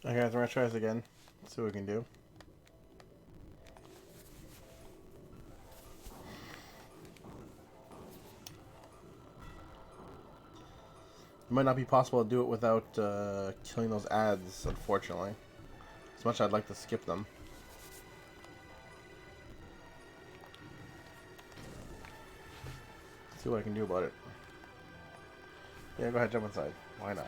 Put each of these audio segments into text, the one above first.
Okay, guys, we're gonna try this again. Let's see what we can do. It might not be possible to do it without killing those ads, unfortunately. As much as I'd like to skip them. Let's see what I can do about it. Yeah, go ahead, jump inside. Why not?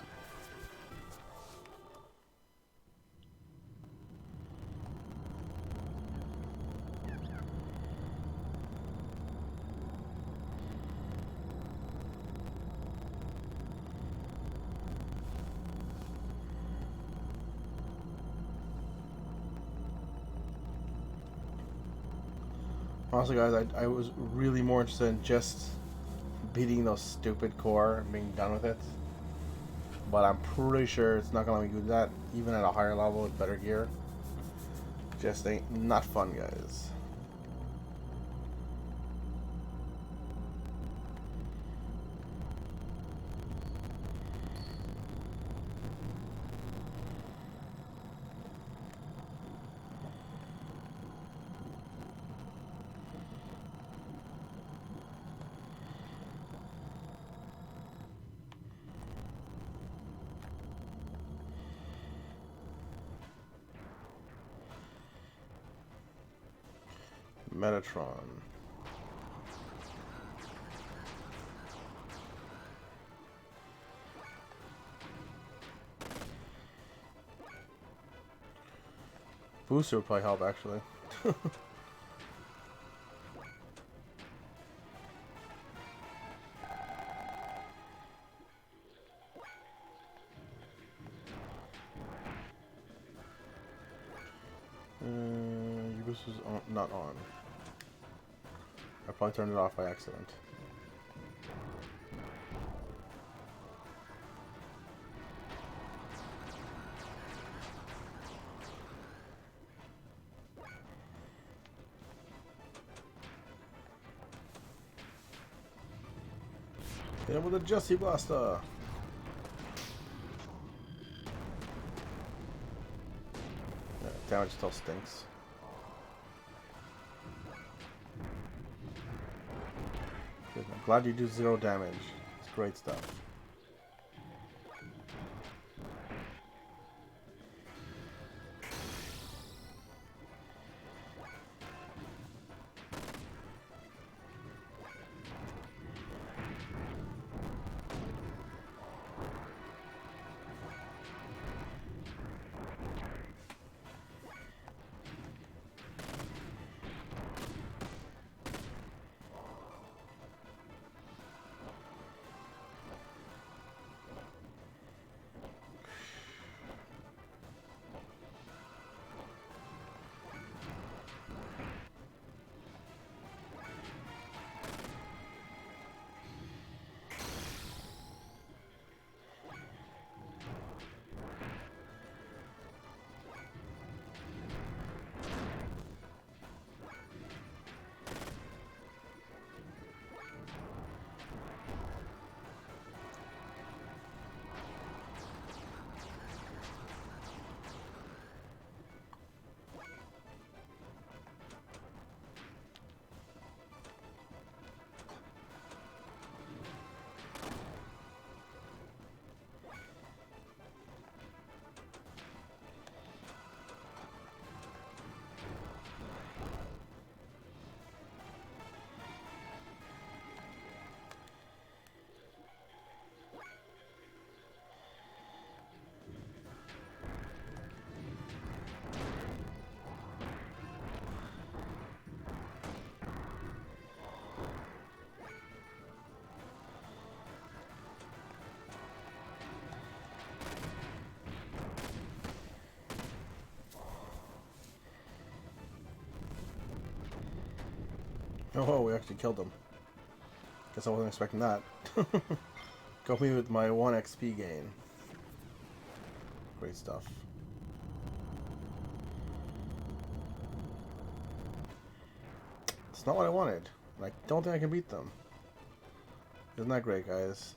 Honestly, guys, I was really more interested in just beating those stupid core and being done with it. But I'm pretty sure it's not gonna let me do that, even at a higher level with better gear. Just ain't not fun, guys. Metatron. Booster would probably help, actually. Your boost is not on. I probably turned it off by accident. Hit him with a Jesse Blaster! Yeah, damage still stinks. Good. I'm glad you do 0 damage. It's great stuff. Oh, we actually killed him. Guess I wasn't expecting that. Got me with my 1 XP gain. Great stuff. It's not what I wanted. I don't think I can beat them. Isn't that great, guys?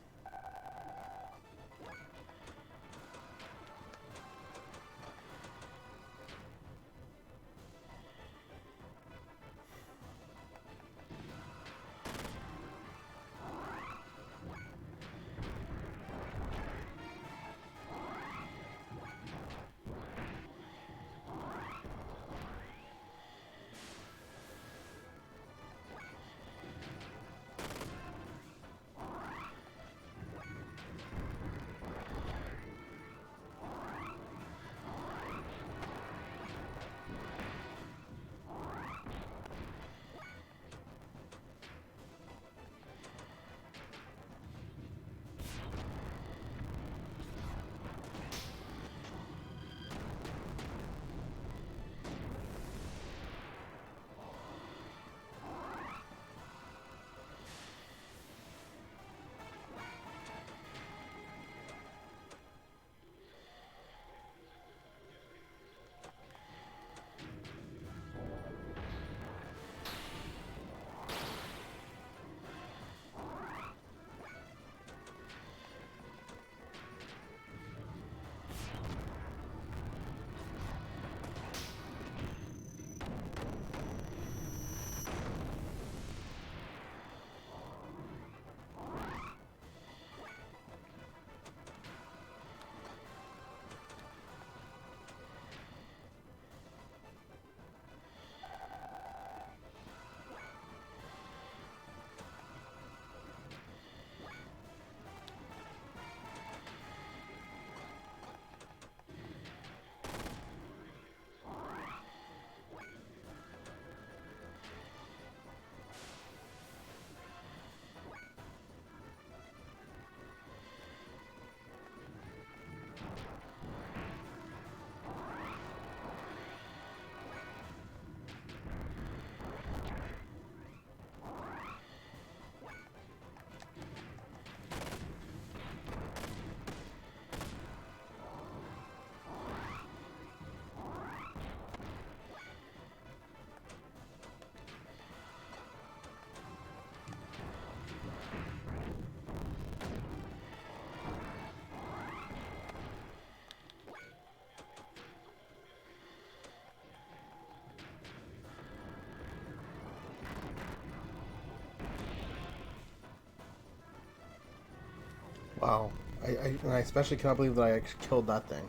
Wow. And I especially cannot believe that I actually killed that thing.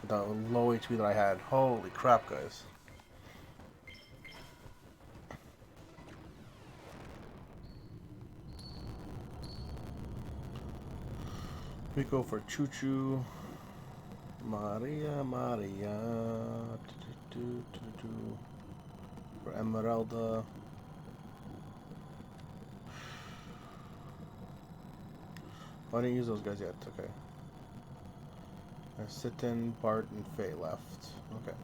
With the low HP that I had. Holy crap, guys. We go for Choo Choo. Maria, Maria. For Emeralda. Oh, I didn't use those guys yet. Okay. There's Sitten, Bart, and Faye left. Okay.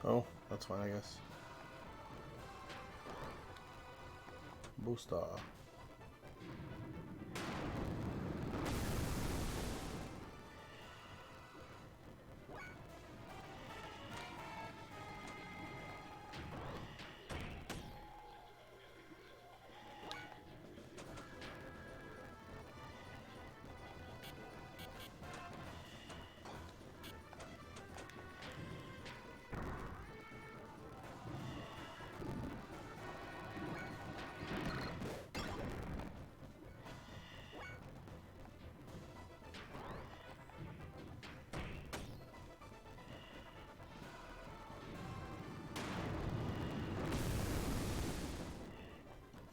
Oh, that's fine, I guess. Booster.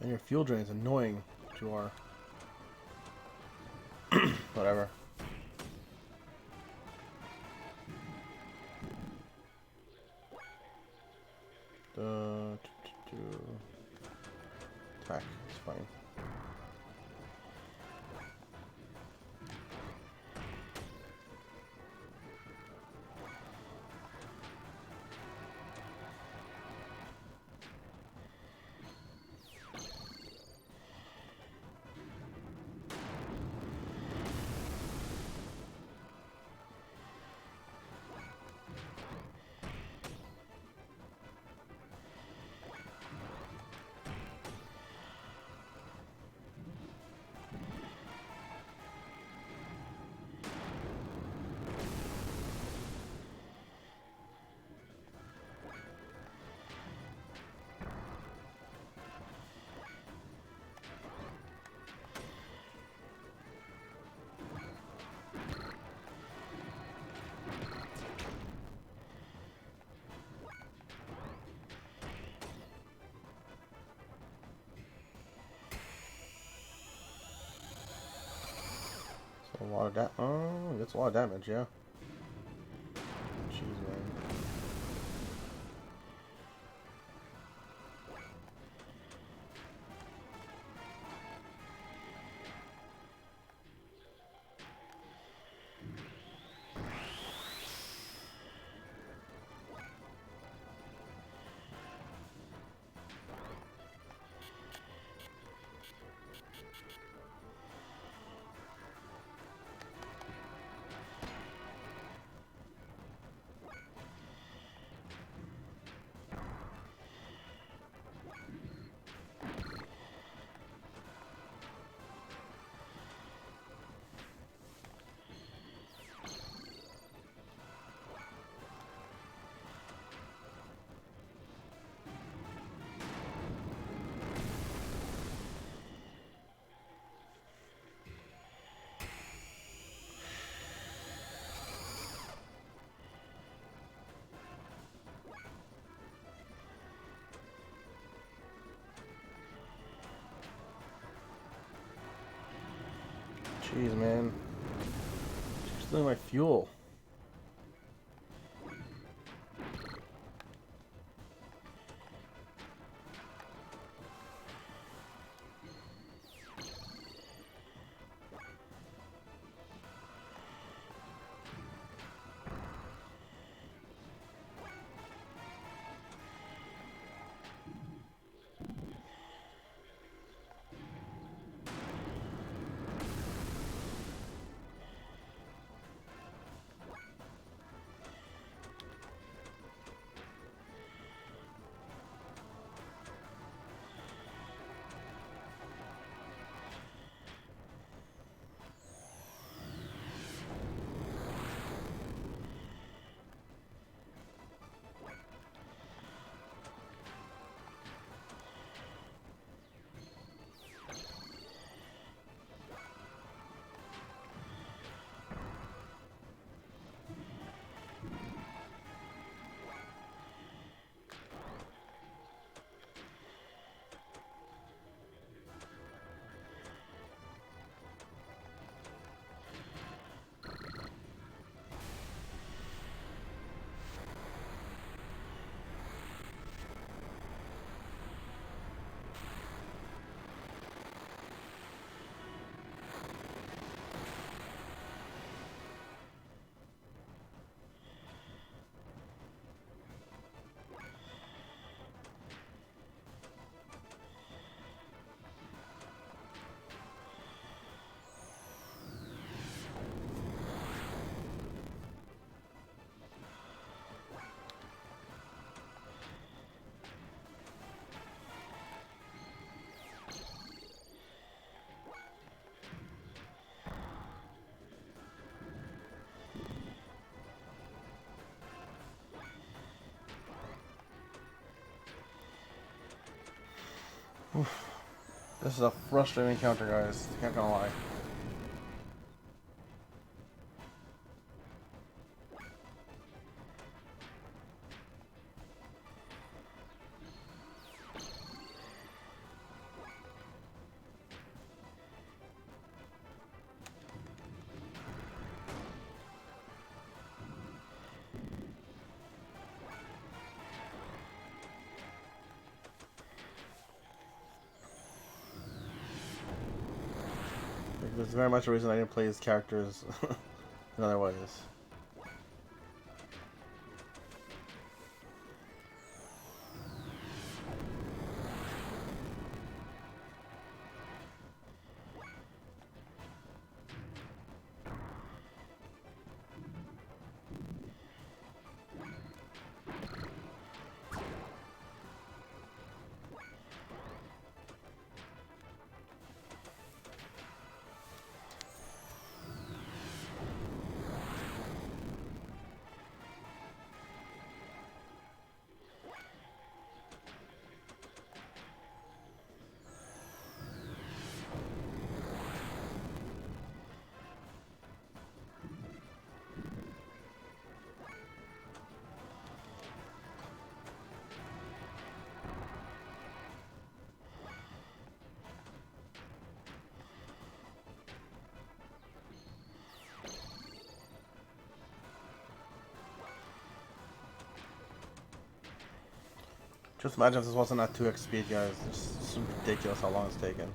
And your fuel drain is annoying to our... whatever. Attack, it's fine. A lot of that. Oh, that's a lot of damage, yeah. Jeez, man. Jeez, man. Stealing my fuel. Oof. This is a frustrating encounter, guys. Can't gonna lie. There's very much a reason I didn't play his characters in other ways. Just imagine if this wasn't at 2x speed, guys. It's ridiculous how long it's taken.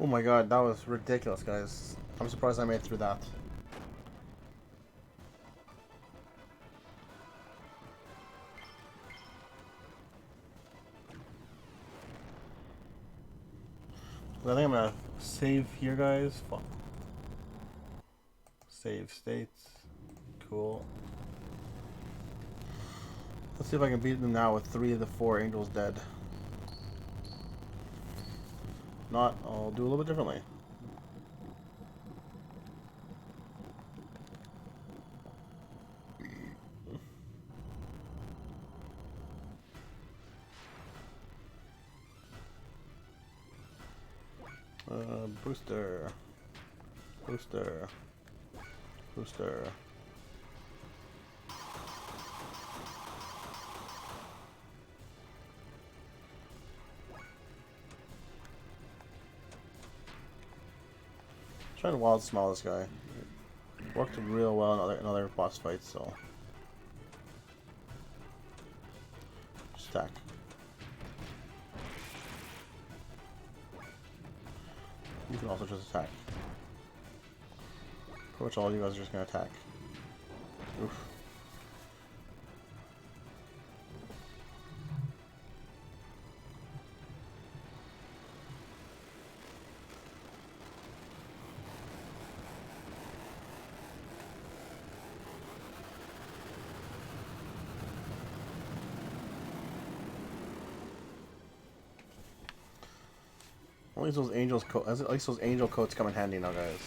Oh my god, that was ridiculous, guys. I'm surprised I made it through that. I think I'm gonna save here, guys. Fuck. Save states. Cool. Let's see if I can beat them now with 3 of the 4 angels dead. Not, I'll do a little bit differently. Booster. Booster. Booster. Trying to wild smell this guy. It worked real well in other boss fights, so. Just attack. You can also just attack. Pretty much all you guys are just gonna attack. Oof. At least those angel coats come in handy now, guys.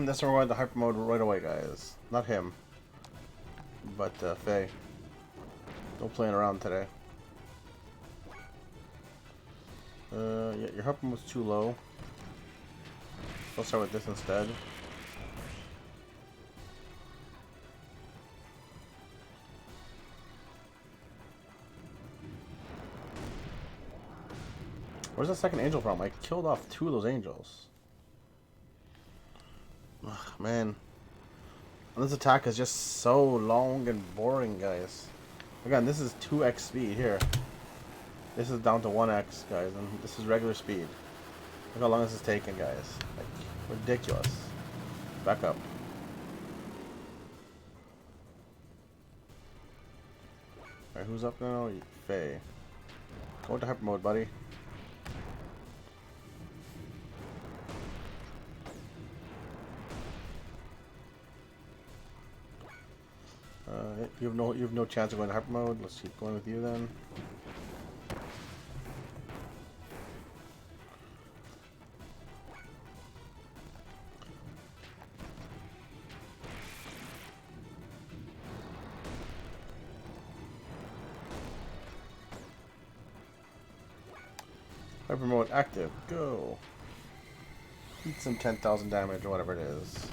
That's why I wanted the hyper mode right away, guys. Not him, but Faye. No playing around today. Yeah, your hyper mode's too low. I'll start with this instead. Where's the second angel from? I killed off 2 of those angels. Ugh, man. And this attack is just so long and boring, guys. Again, this is 2x speed here. This is down to 1x, guys, and this is regular speed. Look how long this is taking, guys. Like, ridiculous. Back up. Alright, who's up now? Faye. Go into hyper mode, buddy. You have no chance of going to hyper mode. Let's keep going with you then. Hyper mode active. Go. Eat some 10,000 damage or whatever it is.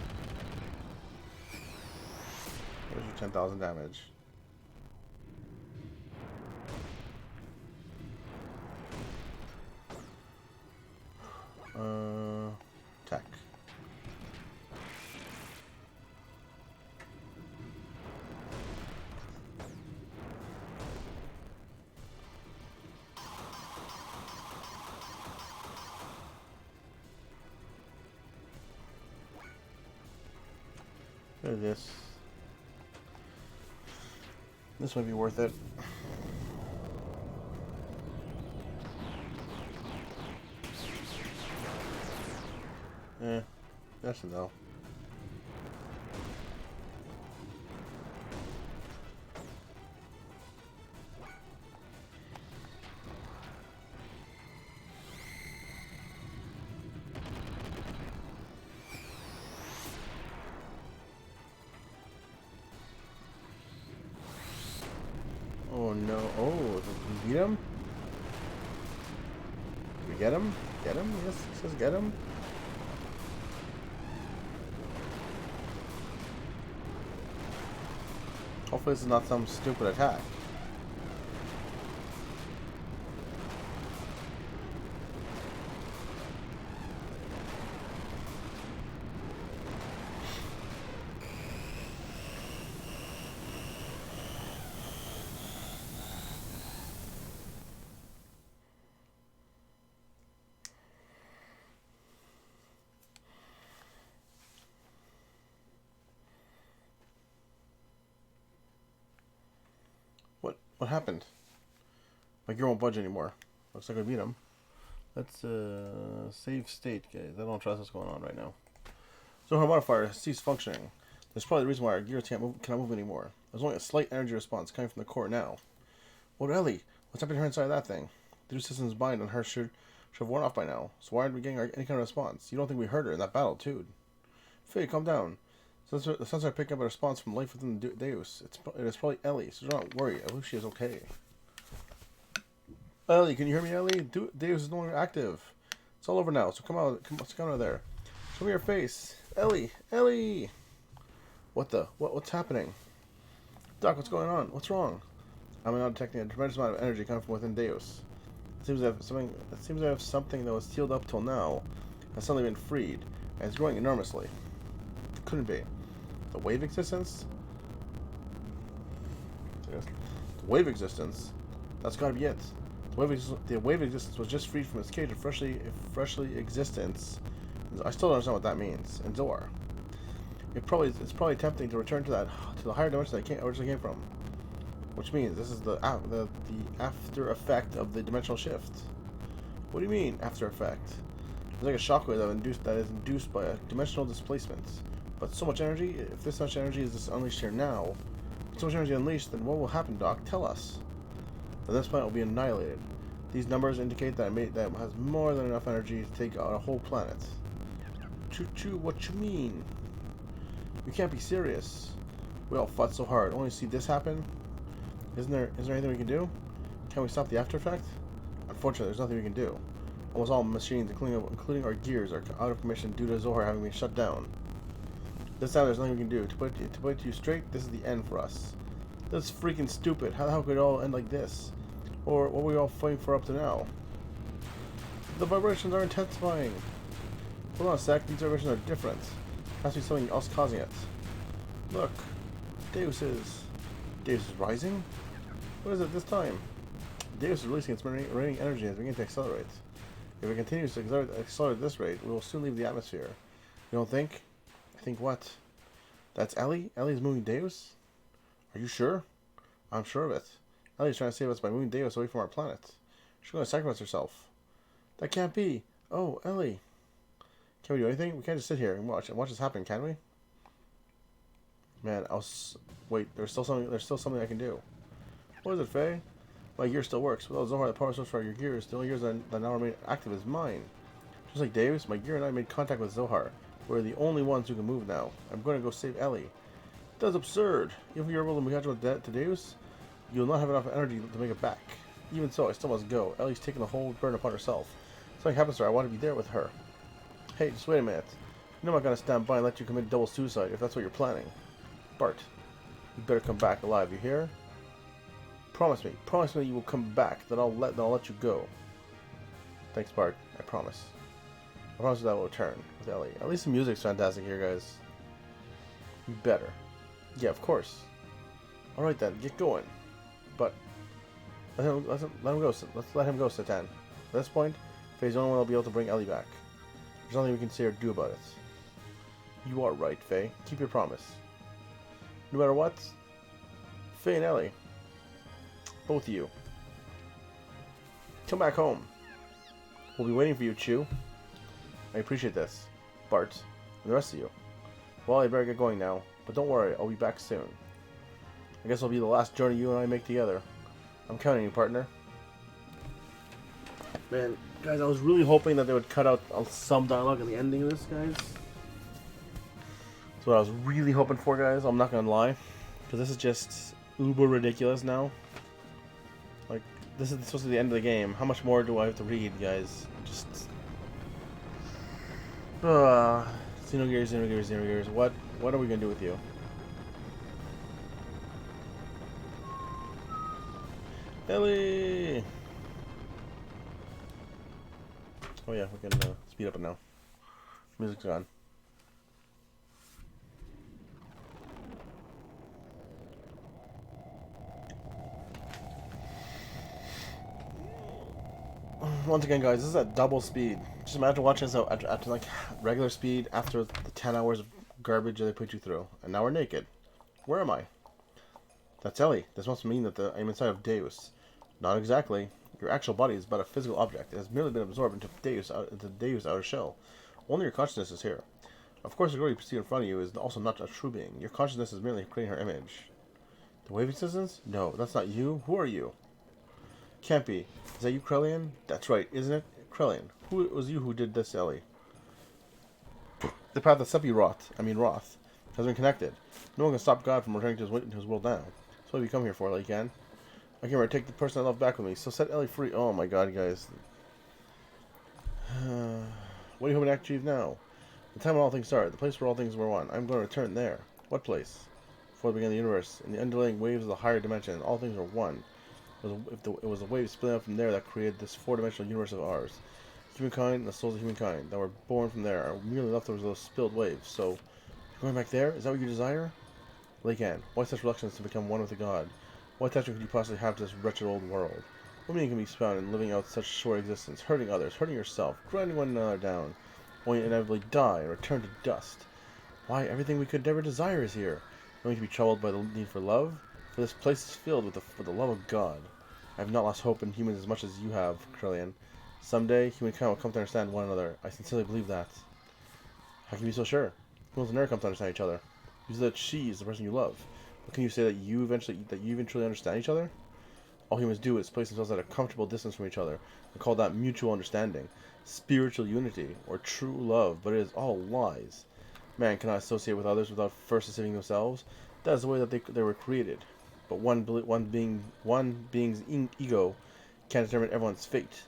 There's your 10,000 damage. Tech. Look at this. This might be worth it. That's a no. Oh no. Oh, did we beat him? Did we get him? Get him? Yes, it says get him. Hopefully this is not some stupid attack. What happened? My gear won't budge anymore. Looks like I beat him. Let's save state, guys. I don't trust what's going on right now. So our modifier has ceased functioning. That's probably the reason why our gears cannot move anymore. There's only a slight energy response coming from the core now. What, Ellie? What's happening to her inside of that thing? The new system's bind on her should have worn off by now. So why aren't we getting any kind of response? You don't think we heard her in that battle, too? Faye, calm down. The sensor picking up a response from life within the Deus. It is probably Ellie, so do not worry. I believe she is okay. Ellie, can you hear me, Ellie? Deus is no longer active. It's all over now, so come out of there. Show me your face. Ellie! Ellie! What's happening? Doc, what's going on? What's wrong? I'm now detecting a tremendous amount of energy coming from within Deus. It seems I have something that was sealed up till now has suddenly been freed, and it's growing enormously. It couldn't be. The wave existence? The wave existence? That's gotta be it. The wave existence was just freed from its cage of freshly existence. I still don't understand what that means. And Zor. It's probably tempting to return to the higher dimension that I originally came from. Which means this is the after effect of the dimensional shift. What do you mean, after effect? It's like a shockwave that is induced by a dimensional displacement. But so much energy, if this much energy is unleashed here now, if so much energy unleashed, then what will happen, Doc? Tell us. Then this planet will be annihilated. These numbers indicate that that has more than enough energy to take out a whole planet. Choo-choo, what you mean? You can't be serious. We all fought so hard, only to see this happen? Is there anything we can do? Can we stop the after effect? Unfortunately, there's nothing we can do. Almost all machines, including our gears, are out of commission due to Zohar having been shut down. This time there's nothing we can do. To put you straight, this is the end for us. That's freaking stupid. How the hell could it all end like this? Or what were we all fighting for up to now? The vibrations are intensifying. Hold on a sec, these vibrations are different. There has to be something else causing it. Look, Deus is rising? What is it this time? Deus is releasing its remaining energy and is beginning to accelerate. If it continues to accelerate at this rate, we will soon leave the atmosphere. You don't think? I think what? That's Ellie? Ellie's moving Deus? Are you sure? I'm sure of it. Ellie's trying to save us by moving Deus away from our planet. She's going to sacrifice herself. That can't be. Oh, Ellie. Can we do anything? We can't just sit here and watch this happen, can we? Man, wait. There's still something I can do. What is it, Faye? My gear still works. Without Zohar, the power source for your gears, the only gears that now remain active is mine. Just like Deus, my gear and I made contact with Zohar. We're the only ones who can move now. I'm going to go save Ellie. That's absurd. Even if you're able to catch up to Deus, you'll not have enough energy to make it back. Even so, I still must go. Ellie's taking the whole burden upon herself. If something happens to her, I want to be there with her. Hey, just wait a minute. You know I'm not going to stand by and let you commit double suicide if that's what you're planning. Bart, you better come back alive, you hear? Promise me that you will come back, that I'll let you go. Thanks, Bart. I promise. I promise you that I will return with Ellie. At least the music's fantastic here, guys. You better. Yeah, of course. Alright then, get going. But let him go. Let's let him go, Satan. At this point, Faye's the only one that'll be able to bring Ellie back. There's nothing we can say or do about it. You are right, Faye. Keep your promise. No matter what, Faye and Ellie, both of you, come back home. We'll be waiting for you, Chew. I appreciate this, Bart, and the rest of you. Well, I better get going now, but don't worry, I'll be back soon. I guess it'll be the last journey you and I make together. I'm counting you, partner. Man, guys, I was really hoping that they would cut out some dialogue in the ending of this, guys. That's what I was really hoping for, guys. I'm not gonna lie, because this is just uber ridiculous now. Like, this is supposed to be the end of the game. How much more do I have to read, guys? Just Xenogears. What are we gonna do with you? Ellie! Oh yeah, we can speed up it now. Music's gone. Once again, guys, this is at double speed. Just imagine watching this at like regular speed after the 10 hours of garbage that they put you through. And now we're naked. Where am I? That's Ellie. This must mean that I'm inside of Deus. Not exactly. Your actual body is but a physical object. It has merely been absorbed into Deus' outer shell. Only your consciousness is here. Of course, the girl you see in front of you is also not a true being. Your consciousness is merely creating her image. The wave existence? No, that's not you. Who are you? Can't be. Is that you, Krellian? That's right, isn't it? Krellian. Who it was you who did this, Ellie? The path of Sephiroth, has been connected. No one can stop God from returning to his world now. That's what we come here for, Ellie can. I came here to take the person I love back with me, so set Ellie free. Oh my god, guys. What are you hoping to achieve now? The time when all things started, the place where all things were one. I'm going to return there. What place? Before the beginning of the universe, in the underlying waves of the higher dimension, all things were one. It was a wave splitting up from there that created this four-dimensional universe of ours. Humankind and the souls of humankind that were born from there are merely leftovers of those spilled waves. So, you're going back there? Is that what you desire? Lycan, why such reluctance to become one with the god? What attachment could you possibly have to this wretched old world? What meaning can be found in living out such short existence, hurting others, hurting yourself, grinding one another down, only to inevitably die and return to dust? Why, everything we could never desire is here. Only to be troubled by the need for love? For this place is filled with the love of God. I have not lost hope in humans as much as you have, Krellian. Someday, humankind will come to understand one another. I sincerely believe that. How can you be so sure? Humans will never come to understand each other. You say that she is the person you love. But can you say that you even truly understand each other? All humans do is place themselves at a comfortable distance from each other and call that mutual understanding, spiritual unity, or true love, but it is all lies. Man cannot associate with others without first deceiving themselves. That is the way that they were created. But one being's ego can't determine everyone's fate.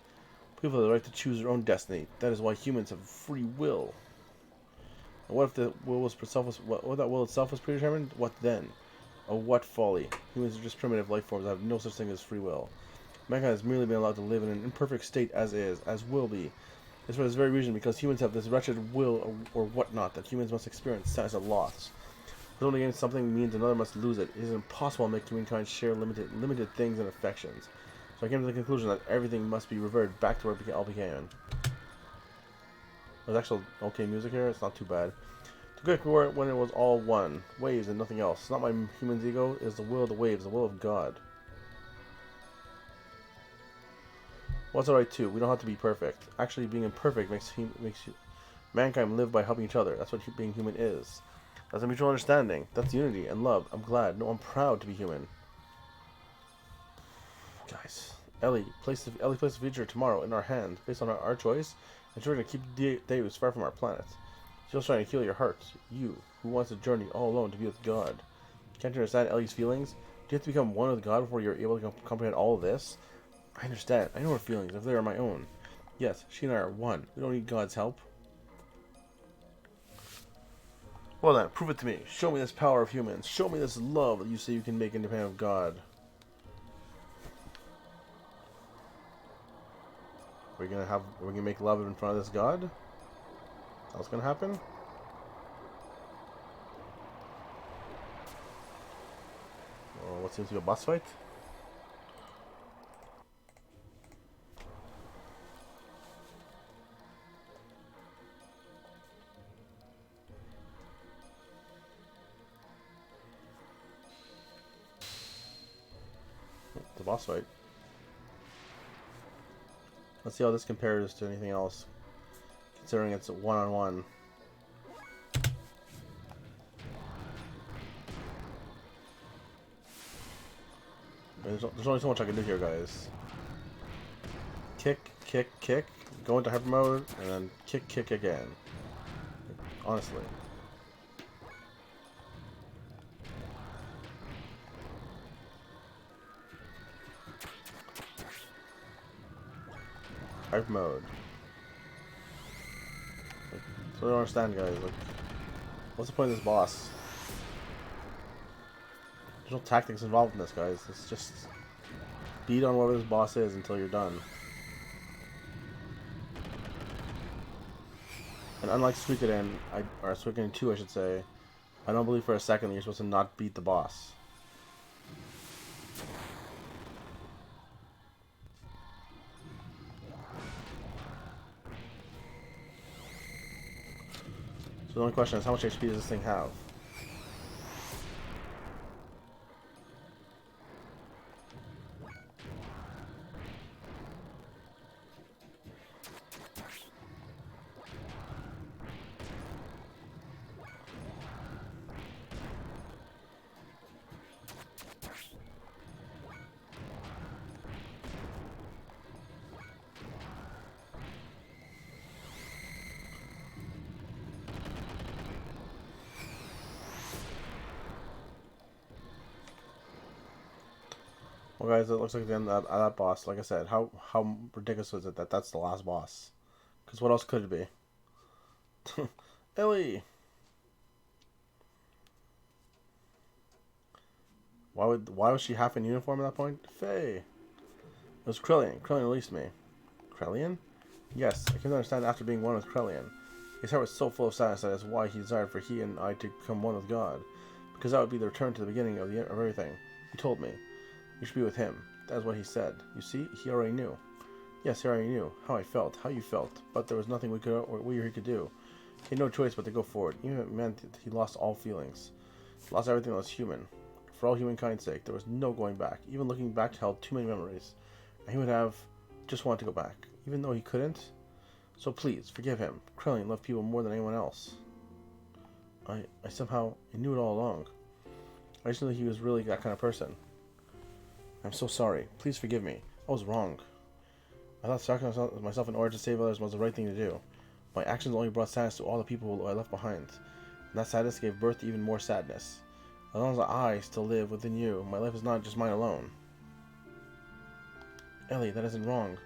People have the right to choose their own destiny. That is why humans have free will. And what if the will what that will itself was predetermined? What then? Oh, what folly! Humans are just primitive life forms that have no such thing as free will. Mankind has merely been allowed to live in an imperfect state as is, as will be. It's for this very reason, because humans have this wretched will or whatnot, that humans must experience as a loss. For someone to gain something means another must lose it. It is impossible to make humankind share limited things and affections. So I came to the conclusion that everything must be reverted back to where it all began. There's actual okay music here. It's not too bad. To get where when it was all one, waves and nothing else. It's not my human's ego. It is the will of the waves, the will of God. What's alright too? We don't have to be perfect. Actually, being imperfect makes mankind live by helping each other. That's what being human is. That's a mutual understanding. That's unity and love. I'm glad. No, I'm proud to be human. Guys, Ellie placed the future tomorrow in our hands, based on our choice, and trying to keep Davis far from our planet. She's also trying to heal your heart. You, who wants to journey all alone to be with God. Can't you understand Ellie's feelings? Do you have to become one with God before you're able to comprehend all of this? I understand. I know her feelings, if they are my own. Yes, she and I are one. We don't need God's help. Well then, prove it to me. Show me this power of humans. Show me this love that you say you can make independent of God. We're gonna make love in front of this God? That's gonna happen? Oh, what seems to be a boss fight? It's a boss fight. Let's see how this compares to anything else, considering it's a one-on-one. There's only so much I can do here, guys. Kick, kick, kick, go into hyper mode, and then kick, kick again. Honestly. Hyper mode. So I don't understand, guys. Like, what's the point of this boss? There's no tactics involved in this, guys. It's just beat on whatever this boss is until you're done. And unlike Suikoden, or Suikoden 2, I should say, I don't believe for a second that you're supposed to not beat the boss. So the only question is, how much HP does this thing have? Well, guys, it looks like the end of that boss. Like I said, how ridiculous was it that that's the last boss? Because what else could it be? Ellie! Why was she half in uniform at that point? Faye! It was Krellian. Krellian released me. Krellian? Yes, I can understand after being one with Krellian. His heart was so full of sadness that is why he desired for he and I to become one with God. Because that would be the return to the beginning of everything. He told me. You should be with him. That is what he said. You see, he already knew. Yes, he already knew how I felt, how you felt, but there was nothing we or he could do. He had no choice but to go forward, even if it meant that he lost all feelings. Lost everything that was human. For all humankind's sake, there was no going back. Even looking back held too many memories. And he would have just wanted to go back, even though he couldn't. So please, forgive him. Krellian loved people more than anyone else. I somehow knew it all along. I just knew that he was really that kind of person. I'm so sorry. Please forgive me. I was wrong. I thought sacrificing myself in order to save others was the right thing to do. My actions only brought sadness to all the people who I left behind. And that sadness gave birth to even more sadness. As long as I still live within you, my life is not just mine alone. Ellie, that isn't wrong.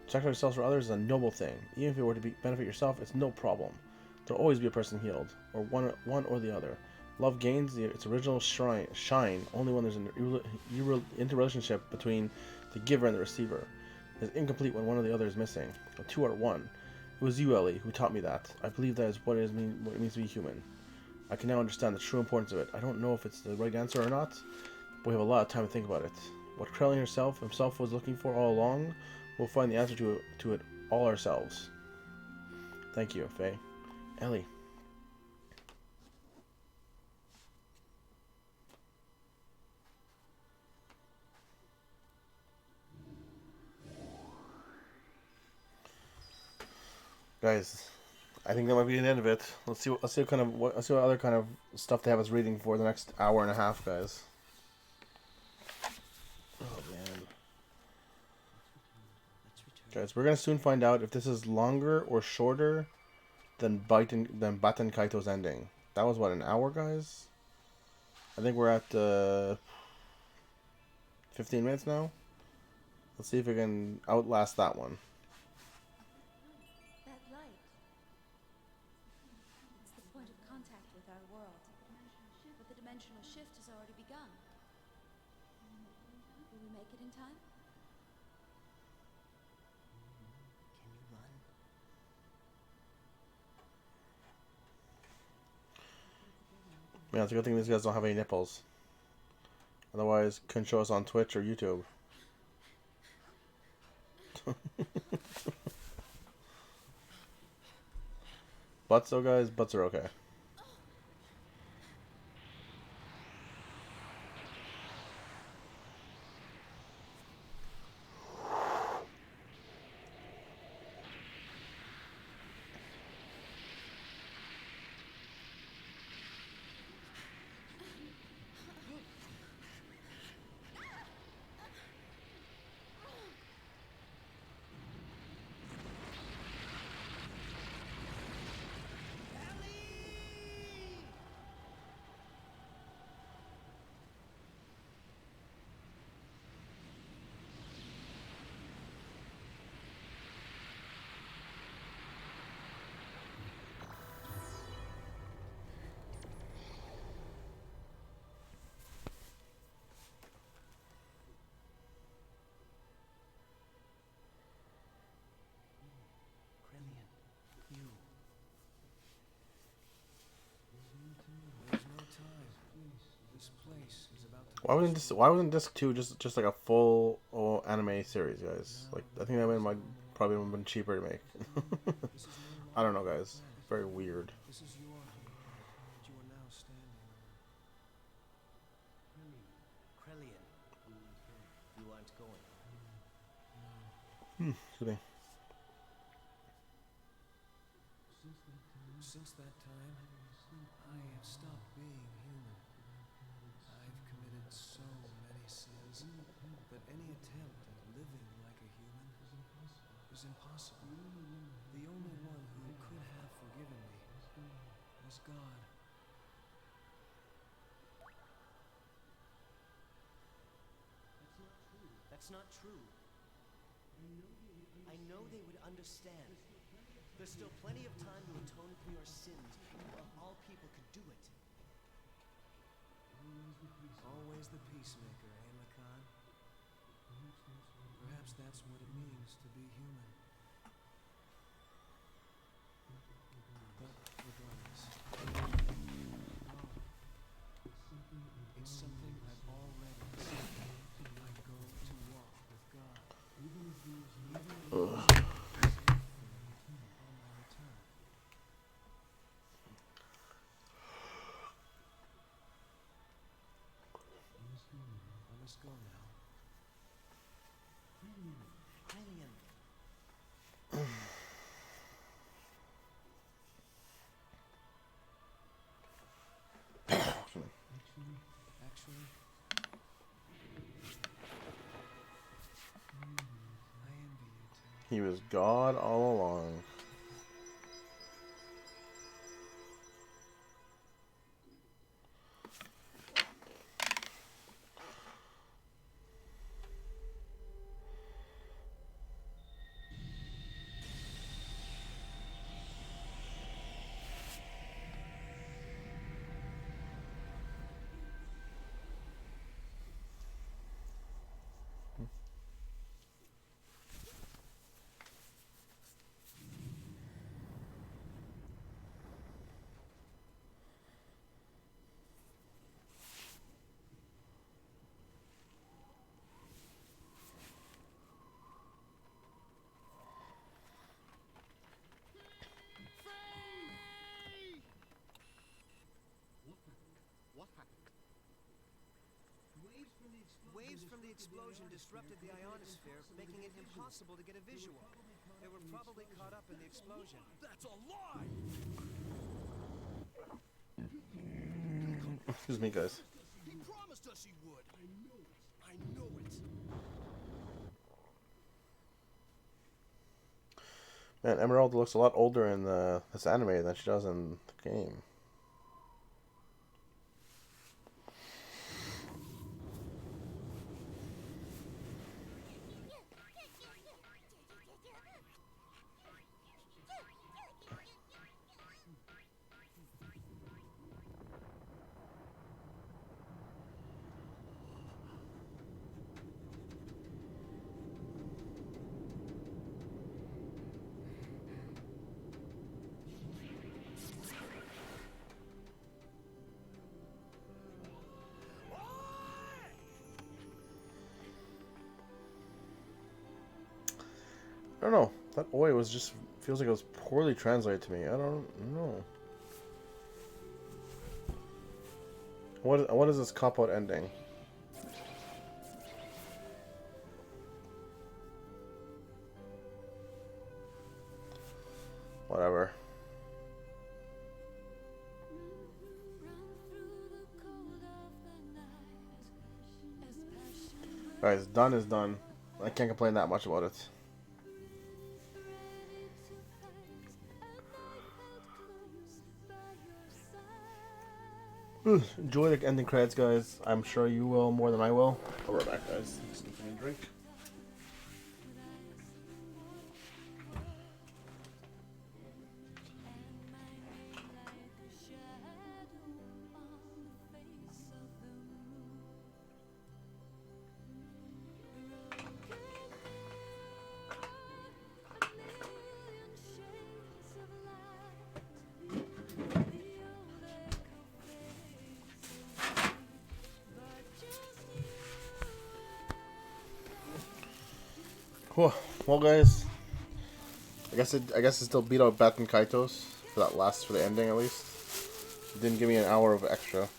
Sacrificing yourself for others is a noble thing. Even if it were to benefit yourself, it's no problem. There will always be a person healed, or one or the other. Love gains its original shine only when there's an interrelationship between the giver and the receiver. It is incomplete when one or the other is missing. The two are one. It was you, Ellie, who taught me that. I believe that is what it means to be human. I can now understand the true importance of it. I don't know if it's the right answer or not, but we have a lot of time to think about it. What Krellin himself was looking for all along, we'll find the answer to it all ourselves. Thank you, Faye. Ellie. Guys, I think that might be the end of it. Let's see what other kind of stuff they have us reading for the next hour and a half, guys. Oh man. Guys, we're gonna soon find out if this is longer or shorter than Baten Kaito's ending. That was what, an hour, guys? I think we're at 15 minutes now. Let's see if we can outlast that one. That light. It's the point of contact with our world. But the dimensional shift has already begun. Will we make it in time? Can you run? Yeah, it's a good thing these guys don't have any nipples. Otherwise, couldn't show us on Twitch or YouTube. Butts though, guys, butts are okay. Why wasn't disc 2 just like a full anime series, guys? Like, I think that might probably would have been cheaper to make. I don't know, guys. Very weird. This is your home that you are now standing on. Krellian, you aren't going. Excuse me. Since that time, I have stopped being human. I've committed so many sins that any attempt at living like a human is impossible. The only one who could have forgiven me was God. That's not true. I know they would understand. There's still plenty of time to atone for your sins, while all people could do it. Always the peacemaker, eh, Lacan? Perhaps that's what it means to be human. But regardless, it's something I've already seen. I go to walk with God. Even if on my return. I must go now. Krellian. Actually, I envy you too. He was God all along. Waves from the explosion disrupted the ionosphere, making it impossible to get a visual. They were probably caught up in the explosion. That's a lie! Excuse me, guys. He promised us he would. I know it. I know it. Man, Emerald looks a lot older in this anime than she does in the game. I don't know. That oi was just feels like it was poorly translated to me. I don't know. What is this cop-out ending? Whatever. Guys, done is done. I can't complain that much about it. Enjoy the ending credits, guys. I'm sure you will more than I will. I'll be right back, guys. Just gonna find a drink. Cool. Well, guys, I guess it still beat out Bat and Kaitos for the ending at least. It didn't give me an hour of extra.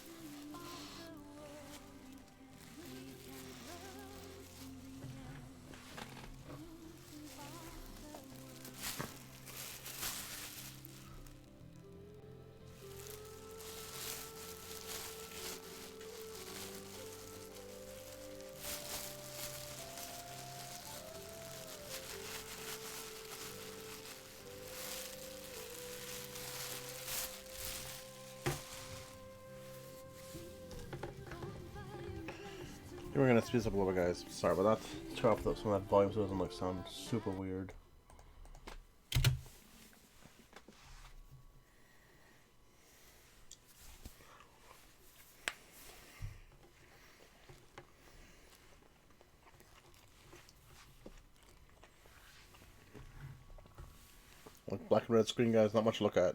We're gonna speed this up a little bit, guys. Sorry about that. Turn off some of that volume so it doesn't sound super weird. Black and red screen, guys, not much to look at.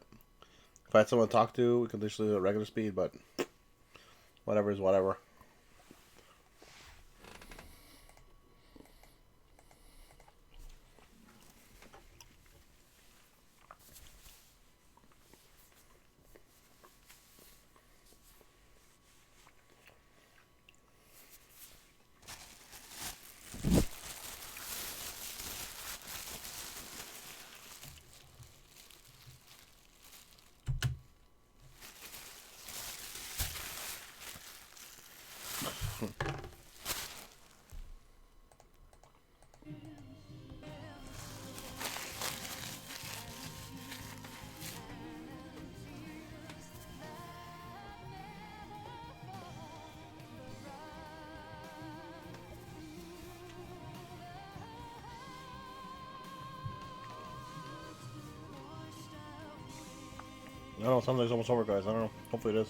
If I had someone to talk to, we could literally do it at regular speed, but whatever is whatever. I don't know, Sunday's almost over, guys. I don't know. Hopefully it is.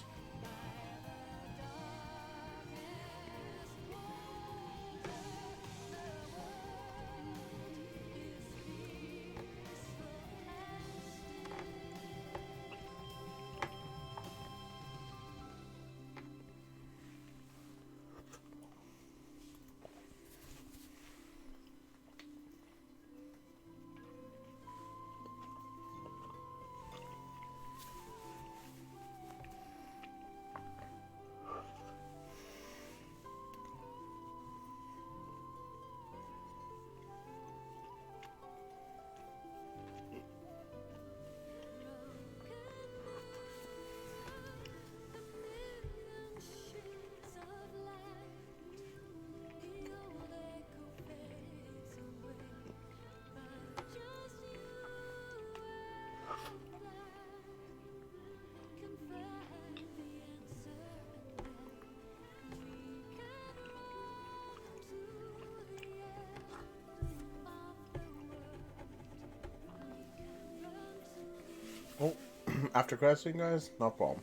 after credits scene, guys, no problem.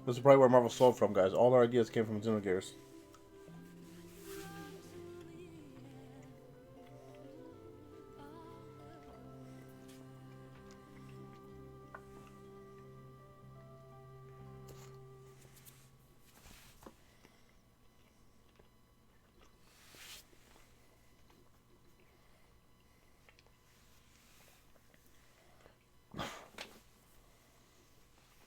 This is probably where Marvel stole from, guys. All our ideas came from Xenogears.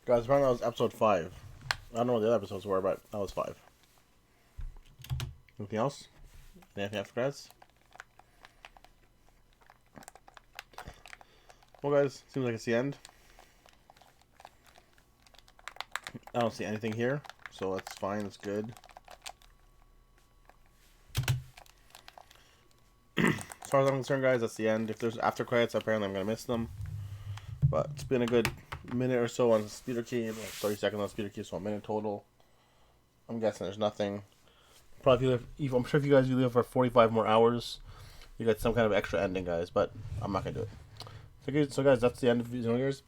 Guys, apparently that was episode 5. I don't know what the other episodes were, but that was 5. Anything else? Anything after credits? Well, guys, seems like it's the end. I don't see anything here, so that's fine. That's good. As far as I'm concerned, guys, that's the end. If there's after credits, apparently I'm gonna miss them. But it's been a good minute or so on Speeder Key, like 30 seconds on Speeder Key, so a minute total. I'm guessing there's nothing. Probably, I'm sure if you guys live for 45 more hours, you get some kind of extra ending, guys. But I'm not gonna do it. So guys, that's the end of Xenogears.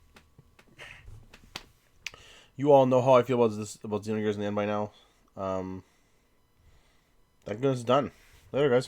You all know how I feel about Xenogears in the end by now. That goes done. Later, guys.